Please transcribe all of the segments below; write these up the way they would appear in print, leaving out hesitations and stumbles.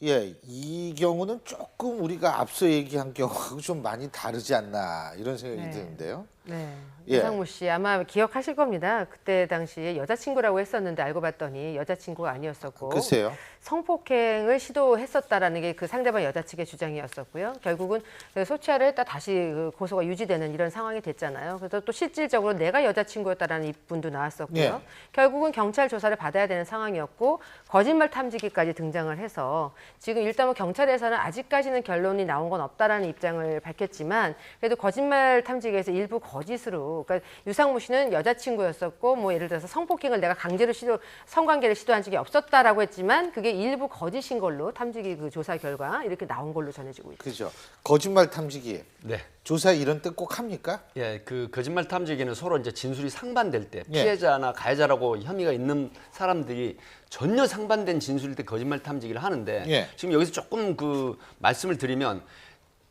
예, 이 경우는 조금 우리가 앞서 얘기한 경우하고 좀 많이 다르지 않나 이런 생각이 네. 드는데요. 네. 예. 유상무 씨 아마 기억하실 겁니다. 그때 당시에 여자친구라고 했었는데 알고 봤더니 여자친구가 아니었었고 글쎄요. 성폭행을 시도했었다라는 게 그 상대방 여자 측의 주장이었었고요. 결국은 소치하를 했다 다시 그 고소가 유지되는 이런 상황이 됐잖아요. 그래서 또 실질적으로 내가 여자친구였다라는 입분도 나왔었고요. 예. 결국은 경찰 조사를 받아야 되는 상황이었고 거짓말 탐지기까지 등장을 해서 지금 일단 뭐 경찰에서는 아직까지는 결론이 나온 건 없다라는 입장을 밝혔지만 그래도 거짓말 탐지기에서 일부 거짓으로 그러니까 유상무 씨는 여자친구였었고 뭐 예를 들어서 성폭행을 내가 강제로 성관계를 시도한 적이 없었다라고 했지만 그게 일부 거짓인 걸로 탐지기 그 조사 결과 이렇게 나온 걸로 전해지고 있죠. 그죠. 거짓말 탐지기. 네. 조사 이런 때 꼭 합니까? 예, 그 거짓말 탐지기는 서로 이제 진술이 상반될 때 예. 피해자나 가해자라고 혐의가 있는 사람들이 전혀 상반된 진술일 때 거짓말 탐지기를 하는데 예. 지금 여기서 조금 그 말씀을 드리면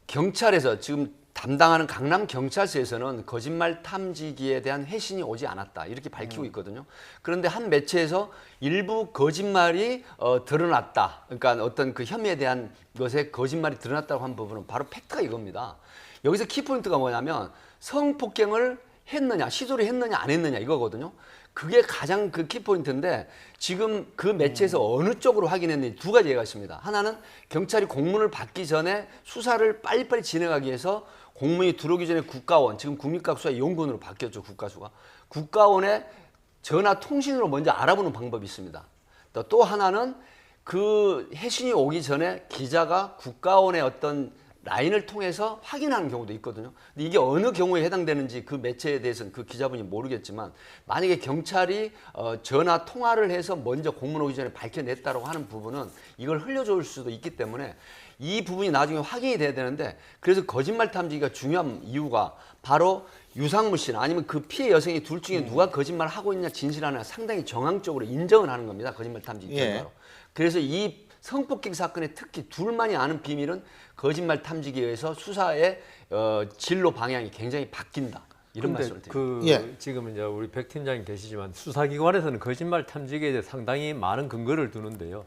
경찰에서 지금 담당하는 강남 경찰서에서는 거짓말 탐지기에 대한 회신이 오지 않았다 이렇게 밝히고 있거든요. 그런데 한 매체에서 일부 거짓말이 드러났다. 그러니까 어떤 그 혐의에 대한 것에 거짓말이 드러났다고 한 부분은 바로 팩트가 이겁니다. 여기서 키포인트가 뭐냐면 성폭행을 했느냐, 시도를 했느냐 안 했느냐 이거거든요. 그게 가장 그 키포인트인데 지금 그 매체에서 어느 쪽으로 확인했는지 두 가지 예가 있습니다. 하나는 경찰이 공문을 받기 전에 수사를 빨리빨리 진행하기 위해서 공문이 들어오기 전에 국가원, 지금 국립과학수사 연구원으로 바뀌었죠, 국가수가. 국가원에 전화 통신으로 먼저 알아보는 방법이 있습니다. 또 하나는 그 해신이 오기 전에 기자가 국가원의 어떤 라인을 통해서 확인하는 경우도 있거든요. 근데 이게 어느 경우에 해당되는지 그 매체에 대해서는 그 기자분이 모르겠지만 만약에 경찰이 전화 통화를 해서 먼저 공문 오기 전에 밝혀냈다고 하는 부분은 이걸 흘려줄 수도 있기 때문에 이 부분이 나중에 확인이 돼야 되는데 그래서 거짓말 탐지기가 중요한 이유가 바로 유상무 씨나 아니면 그 피해 여성이 둘 중에 누가 거짓말을 하고 있냐 진실하느냐 상당히 정황적으로 인정을 하는 겁니다. 거짓말 탐지기 결과로. 그래서 이 성폭행 사건의 특히 둘만이 아는 비밀은 거짓말 탐지기에 의해서 수사의 진로 방향이 굉장히 바뀐다. 이런 말씀을 드립니다. 지금 이제 우리 백 팀장님 계시지만 수사기관에서는 거짓말 탐지기에 대해 상당히 많은 근거를 두는데요.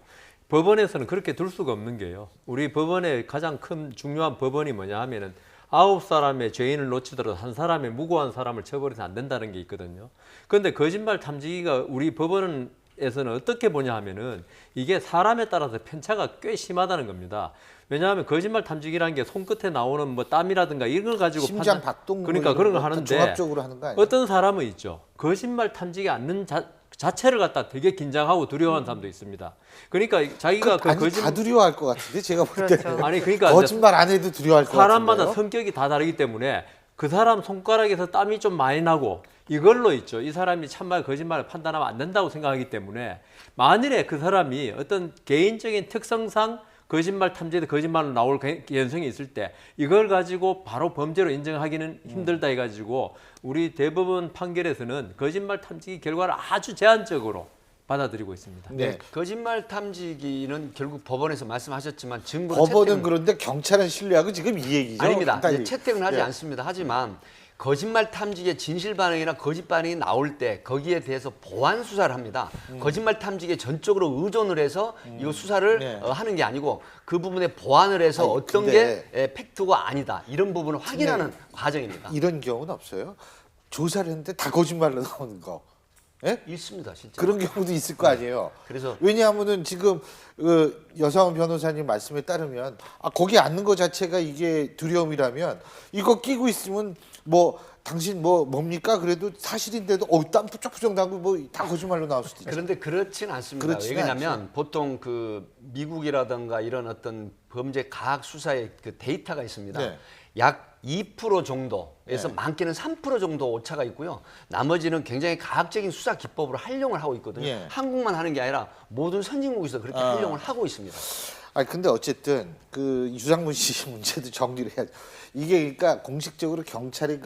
법원에서는 그렇게 둘 수가 없는 게요. 우리 법원의 가장 큰 중요한 법원이 뭐냐 하면은 9사람의 죄인을 놓치더라도 한 사람의 무고한 사람을 처벌해서 안 된다는 게 있거든요. 그런데 거짓말 탐지기가 우리 법원에서는 어떻게 보냐 하면은 이게 사람에 따라서 편차가 꽤 심하다는 겁니다. 왜냐하면 거짓말 탐지기라는 게 손끝에 나오는 뭐 땀이라든가 이런 걸 가지고 심장 박동 그러니까 그런 거 하는데 종합적으로 하는 거 아니에요? 어떤 사람은 있죠. 거짓말 탐지기 않는 자체를 갖다 되게 긴장하고 두려워하는 사람도 있습니다. 그러니까 자기가 다 두려워할 것 같은데 제가 볼 때는 그렇죠. 아니 그러니까 거짓말 안 해도 두려워할 것 같은데요. 사람마다 성격이 다 다르기 때문에 그 사람 손가락에서 땀이 좀 많이 나고 이걸로 있죠. 이 사람이 참말 거짓말을 판단하면 안 된다고 생각하기 때문에 만일에 그 사람이 어떤 개인적인 특성상 거짓말 탐지에서 거짓말로 나올 개연성이 있을 때 이걸 가지고 바로 범죄로 인정하기는 힘들다 해가지고 우리 대법원 판결에서는 거짓말 탐지기 결과를 아주 제한적으로 받아들이고 있습니다. 네. 거짓말 탐지기는 결국 법원에서 말씀하셨지만 증거 법원은 그런데 경찰은 신뢰하고 지금 이 얘기죠. 아닙니다. 그러니까 채택은 하지 예. 않습니다. 하지만 거짓말 탐지기의 진실 반응이나 거짓 반응이 나올 때 거기에 대해서 보완 수사를 합니다. 거짓말 탐지기에 전적으로 의존을 해서 이거 수사를 네. 하는 게 아니고 그 부분에 보완을 해서 아니, 어떤 근데 게 팩트가 아니다. 이런 부분을 확인하는 과정입니다. 이런 경우는 없어요? 조사를 했는데 다 거짓말로 나오는 거. 예? 있습니다, 진짜. 그런 경우도 있을 거 아니에요. 그래서 왜냐하면은 지금 여상원 변호사님 말씀에 따르면 거기 앉는 것 자체가 이게 두려움이라면 이거 끼고 있으면 뭐 당신 뭡니까? 그래도 사실인데도 땀 부쩍부쩍 나고 뭐 다 거짓말로 나올 수도 있죠. 그런데 그렇진 않습니다. 그렇지는 왜냐하면 않죠. 보통 그 미국이라든가 이런 어떤 범죄 과학 수사의 그 데이터가 있습니다. 네. 약 2% 정도에서 네. 많게는 3% 정도 오차가 있고요. 나머지는 굉장히 과학적인 수사 기법으로 활용을 하고 있거든요. 예. 한국만 하는 게 아니라 모든 선진국에서 그렇게 활용을 하고 있습니다. 근데 어쨌든 그 유상무 씨 문제도 정리를 해야죠. 이게 그러니까 공식적으로 경찰이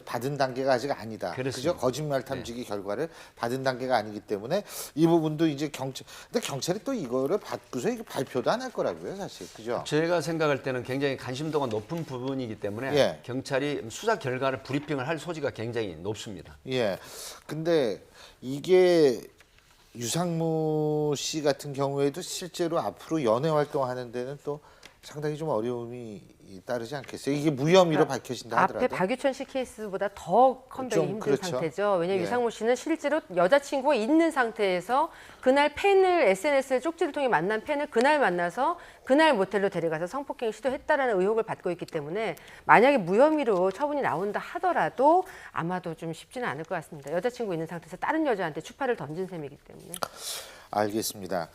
받은 단계가 아직 아니다. 그렇습니다. 그죠? 거짓말 탐지기 결과를 받은 단계가 아니기 때문에 이 부분도 이제 근데 경찰이 또 이거를 받고서 이거 발표도 안 할 거라고요, 사실. 그죠? 제가 생각할 때는 굉장히 관심도가 높은 부분이기 때문에 예. 경찰이 수사 결과를 브리핑을 할 소지가 굉장히 높습니다. 예. 근데 이게 유상무 씨 같은 경우에도 실제로 앞으로 연애 활동하는 데는 또 상당히 좀 어려움이 따르지 않겠어요? 이게 무혐의로 밝혀진다 앞에 하더라도. 박유천 씨 케이스보다 더 컴백이 좀 힘든 그렇죠. 상태죠. 왜냐하면 예. 유상무 씨는 실제로 여자친구가 있는 상태에서 그날 팬을 SNS에 쪽지를 통해 만난 팬을 그날 만나서 그날 모텔로 데려가서 성폭행을 시도했다라는 의혹을 받고 있기 때문에 만약에 무혐의로 처분이 나온다 하더라도 아마도 좀 쉽지는 않을 것 같습니다. 여자친구 있는 상태에서 다른 여자한테 추파를 던진 셈이기 때문에. 알겠습니다.